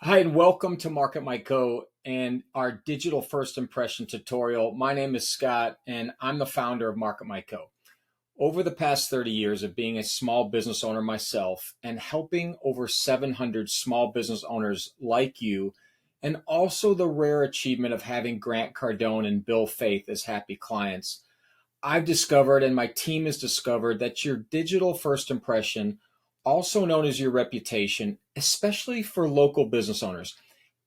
Hi, and welcome to Market My Co and our digital first impression tutorial. My name is Scott, and I'm the founder of Market My Co. Over the past 30 years of being a small business owner myself and helping over 700 small business owners like you, and also the rare achievement of having Grant Cardone and Bill Faith as happy clients, I've discovered and my team has discovered that your digital first impression, also known as your reputation, especially for local business owners,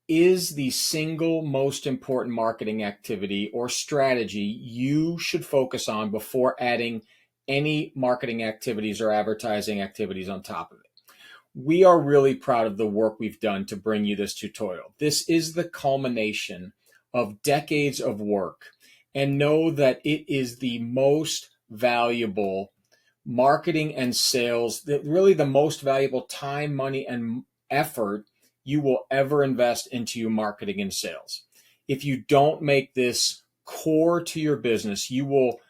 is the single most important marketing activity or strategy you should focus on before adding any marketing activities or advertising activities on top of it. We are really proud of the work we've done to bring you this tutorial. This is the culmination of decades of work, and know that it is the most valuable marketing and sales, that really the most valuable time, money, and effort you will ever invest into your marketing and sales. If you don't make this core to your business, you will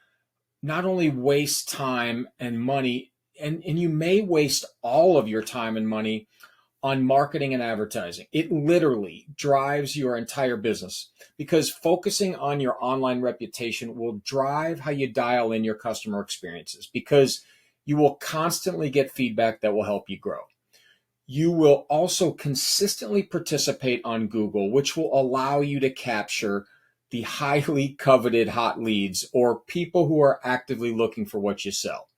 not only waste time and money, and you may waste all of your time and money on marketing and advertising. It literally drives your entire business because focusing on your online reputation will drive how you dial in your customer experiences, because you will constantly get feedback that will help you grow. You will also consistently participate on Google, which will allow you to capture the highly coveted hot leads or people who are actively looking for what you sell.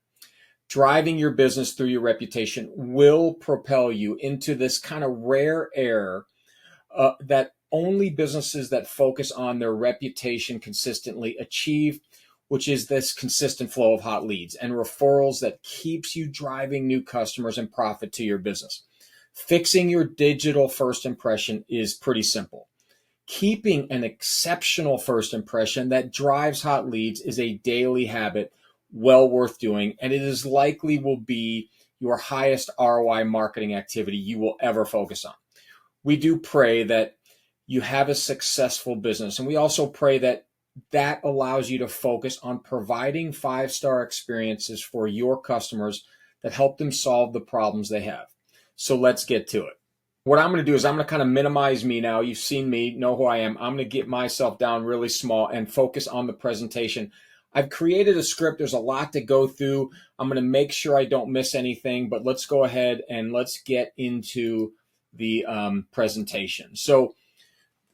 Driving your business through your reputation will propel you into this kind of rare air that only businesses that focus on their reputation consistently achieve, which is this consistent flow of hot leads and referrals that keeps you driving new customers and profit to your business. Fixing your digital first impression is pretty simple. Keeping an exceptional first impression that drives hot leads is a daily habit well worth doing, and it is likely will be your highest ROI marketing activity you will ever focus on. We do pray that you have a successful business, and we also pray that that allows you to focus on providing five-star experiences for your customers that help them solve the problems they have. So let's get to it. What I'm going to do is I'm going to kind of minimize me now. You've seen me, know who I am. I'm going to get myself down really small and focus on the presentation. I've created a script. There's a lot to go through. I'm going to make sure I don't miss anything, but let's go ahead and let's get into the presentation. So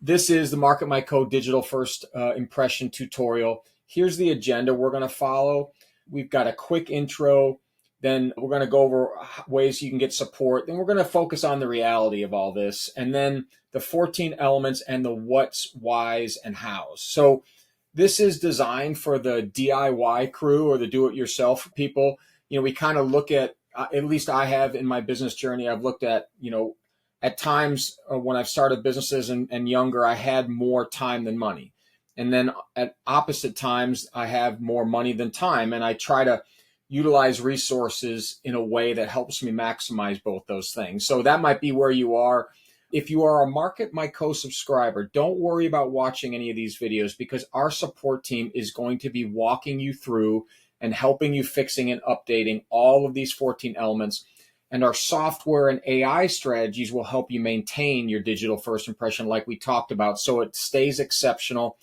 this is the Market My Co digital first impression tutorial. Here's the agenda we're going to follow. We've got a quick intro. Then we're going to go over ways you can get support. Then we're going to focus on the reality of all this. And then the 14 elements and the what's, whys, and hows. So this is designed for the DIY crew or the do-it-yourself people. We kind of look at least I have in my business journey, I've looked at, at times when I've started businesses and younger, I had more time than money. And then at opposite times, I have more money than time. And I try to utilize resources in a way that helps me maximize both those things. So that might be where you are. If you are a Market My Co subscriber, don't worry about watching any of these videos, because our support team is going to be walking you through and helping you fixing and updating all of these 14 elements. And our software and AI strategies will help you maintain your digital first impression like we talked about, so it stays exceptional.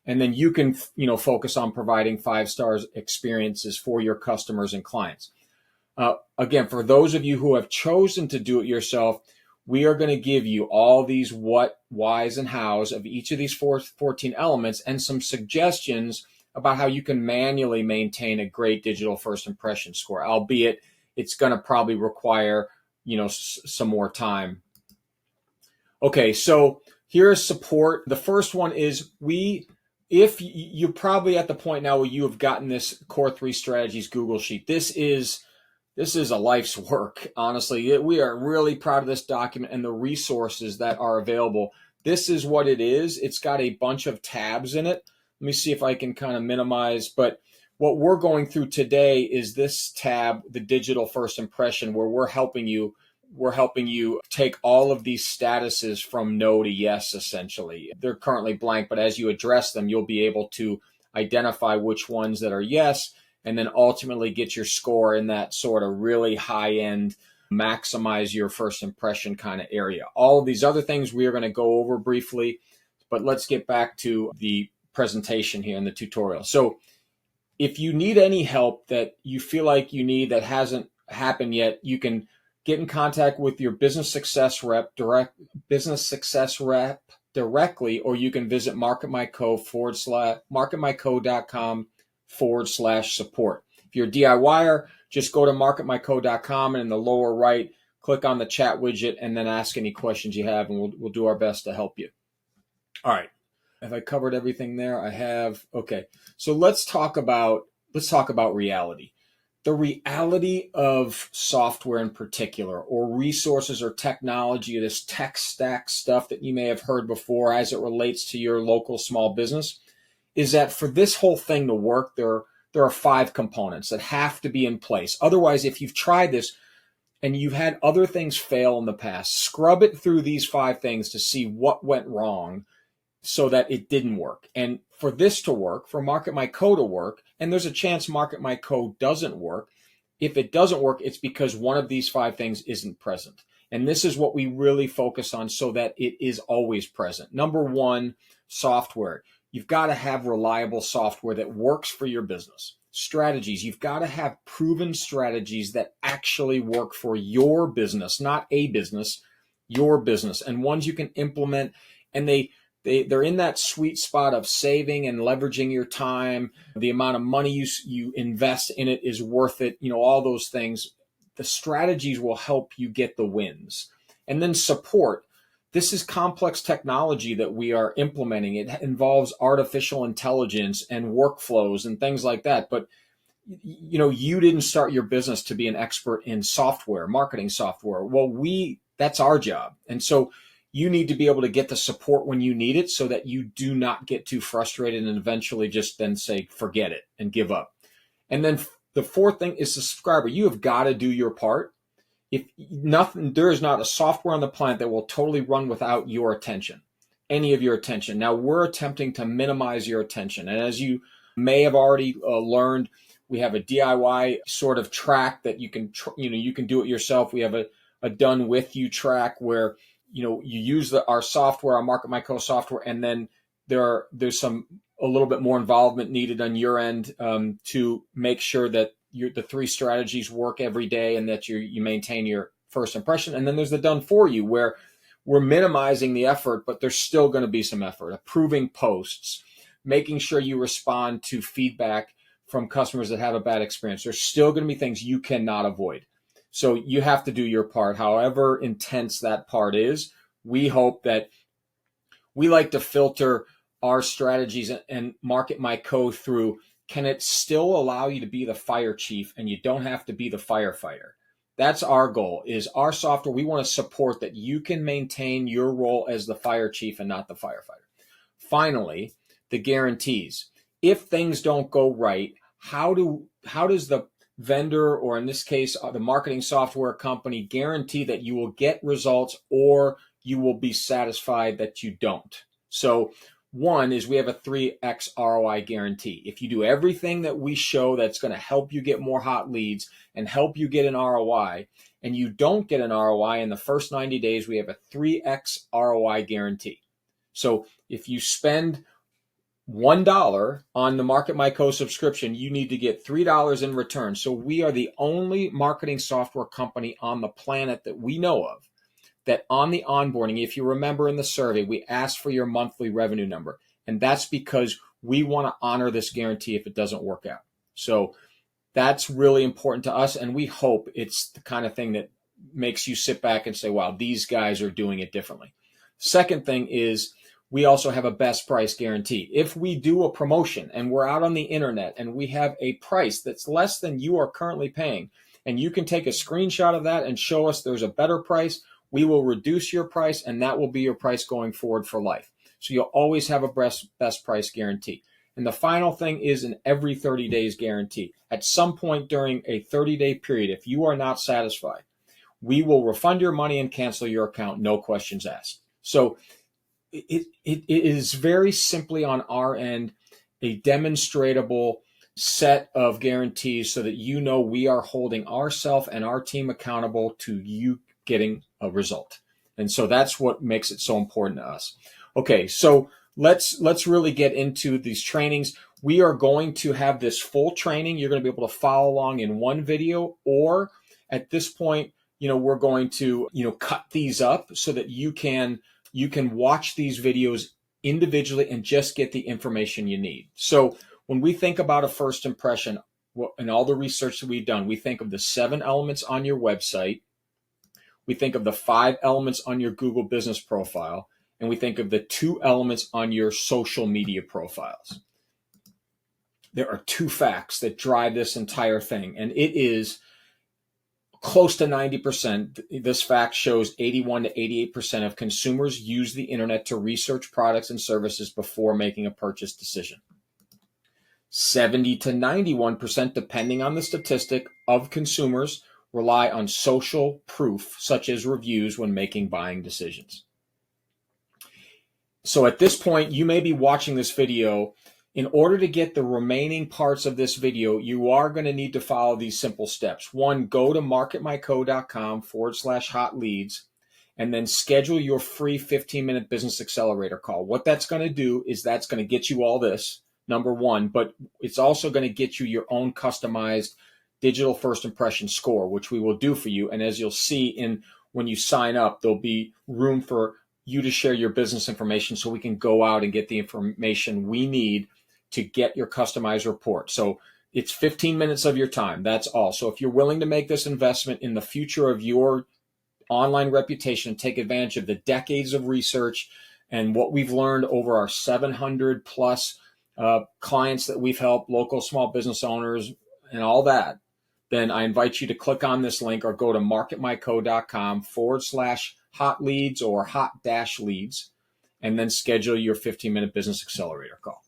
And then you can, focus on providing five-star experiences for your customers and clients. Again, for those of you who have chosen to do it yourself, we are going to give you all these what, whys, and hows of each of these 14 elements and some suggestions about how you can manually maintain a great digital first impression score, albeit it's going to probably require, some more time. Okay, so here's support. The first one is if you're probably at the point now where you have gotten this Core 3 Strategies Google Sheet. This is a life's work, honestly. We are really proud of this document and the resources that are available. This is what it is. It's got a bunch of tabs in it. Let me see if I can kind of minimize, but what we're going through today is this tab, the digital first impression, where we're helping you take all of these statuses from no to yes, essentially. They're currently blank, but as you address them, you'll be able to identify which ones that are yes, and then ultimately get your score in that sort of really high-end maximize your first impression kind of area. All of these other things we are going to go over briefly, but let's get back to the presentation here in the tutorial. So if you need any help that you feel like you need that hasn't happened yet, you can get in contact with your business success rep directly, or you can visit marketmyco.com/support. If you're a DIYer, just go to marketmyco.com and in the lower right, click on the chat widget and then ask any questions you have, and we'll do our best to help you. All right. Have I covered everything there? I have. Okay. So let's talk about reality. The reality of software in particular, or resources or technology, this tech stack stuff that you may have heard before as it relates to your local small business, is that for this whole thing to work, there are 5 components that have to be in place. Otherwise, if you've tried this and you've had other things fail in the past, scrub it through these 5 things to see what went wrong so that it didn't work. And for this to work, for Market My Co to work, and there's a chance Market My Co doesn't work. If it doesn't work, it's because one of these 5 things isn't present. And this is what we really focus on so that it is always present. Number 1, software. You've got to have reliable software that works for your business. Strategies. You've got to have proven strategies that actually work for your business, not a business, your business, and ones you can implement. And they're in that sweet spot of saving and leveraging your time. The amount of money you invest in it is worth it. All those things. The strategies will help you get the wins. And then support. This is complex technology that we are implementing. It involves artificial intelligence and workflows and things like that. But you didn't start your business to be an expert in software, marketing software. Well, that's our job. And so you need to be able to get the support when you need it so that you do not get too frustrated and eventually just then say, forget it and give up. And then the 4th thing is the subscriber. You have got to do your part. There is not a software on the planet that will totally run without your attention, any of your attention. Now, we're attempting to minimize your attention. And as you may have already learned, we have a DIY sort of track that you can do it yourself. We have a done with you track where you use our software, our Market My Co software, and then there's a little bit more involvement needed on your end to make sure that the 3 strategies work every day and that you maintain your first impression. And then there's the done for you where we're minimizing the effort, but there's still going to be some effort. Approving posts, making sure you respond to feedback from customers that have a bad experience. There's still going to be things you cannot avoid. So you have to do your part, however intense that part is. We hope that we like to filter our strategies and Market My Co through, can it still allow you to be the fire chief and you don't have to be the firefighter? That's our goal, is our software. We want to support that you can maintain your role as the fire chief and not the firefighter. Finally, the guarantees. If things don't go right, how does the vendor, or in this case, the marketing software company, guarantee that you will get results or you will be satisfied that you don't? So 1 is we have a 3x ROI guarantee. If you do everything that we show that's going to help you get more hot leads and help you get an ROI, and you don't get an ROI in the first 90 days, we have a 3x ROI guarantee. So if you spend $1 on the Market My Co subscription, you need to get $3 in return. So we are the only marketing software company on the planet that we know of that on the onboarding, if you remember in the survey, we asked for your monthly revenue number. And that's because we want to honor this guarantee if it doesn't work out. So that's really important to us. And we hope it's the kind of thing that makes you sit back and say, wow, these guys are doing it differently. Second thing is, we also have a best price guarantee. If we do a promotion and we're out on the internet and we have a price that's less than you are currently paying, and you can take a screenshot of that and show us there's a better price, we will reduce your price, and that will be your price going forward for life. So you'll always have a best price guarantee. And the final thing is an every 30 days guarantee. At some point during a 30-day period, if you are not satisfied, we will refund your money and cancel your account, no questions asked. So it is very simply on our end a demonstratable set of guarantees so that you know we are holding ourselves and our team accountable to you getting a result. And so that's what makes it so important to us. Okay, so let's really get into these trainings. We are going to have this full training. You're going to be able to follow along in one video, or at this point, we're going to, cut these up so that you can watch these videos individually and just get the information you need. So when we think about a first impression, and all the research that we've done, we think of the 7 elements on your website, we think of the 5 elements on your Google business profile, and we think of the 2 elements on your social media profiles. There are 2 facts that drive this entire thing, and it is close to 90%. This fact shows 81 to 88% of consumers use the internet to research products and services before making a purchase decision. 70 to 91%, depending on the statistic, of consumers rely on social proof, such as reviews, when making buying decisions. So at this point, you may be watching this video. In order to get the remaining parts of this video, you are going to need to follow these simple steps. 1, go to marketmyco.com/hot leads, and then schedule your free 15-minute business accelerator call. What that's going to do is that's going to get you all this, number 1, but it's also going to get you your own customized digital first impression score, which we will do for you. And as you'll see when you sign up, there'll be room for you to share your business information so we can go out and get the information we need to get your customized report. So it's 15 minutes of your time. That's all. So if you're willing to make this investment in the future of your online reputation and take advantage of the decades of research and what we've learned over our 700 plus clients that we've helped, local small business owners and all that, then I invite you to click on this link or go to marketmyco.com/hot leads or hot-leads, and then schedule your 15-minute business accelerator call.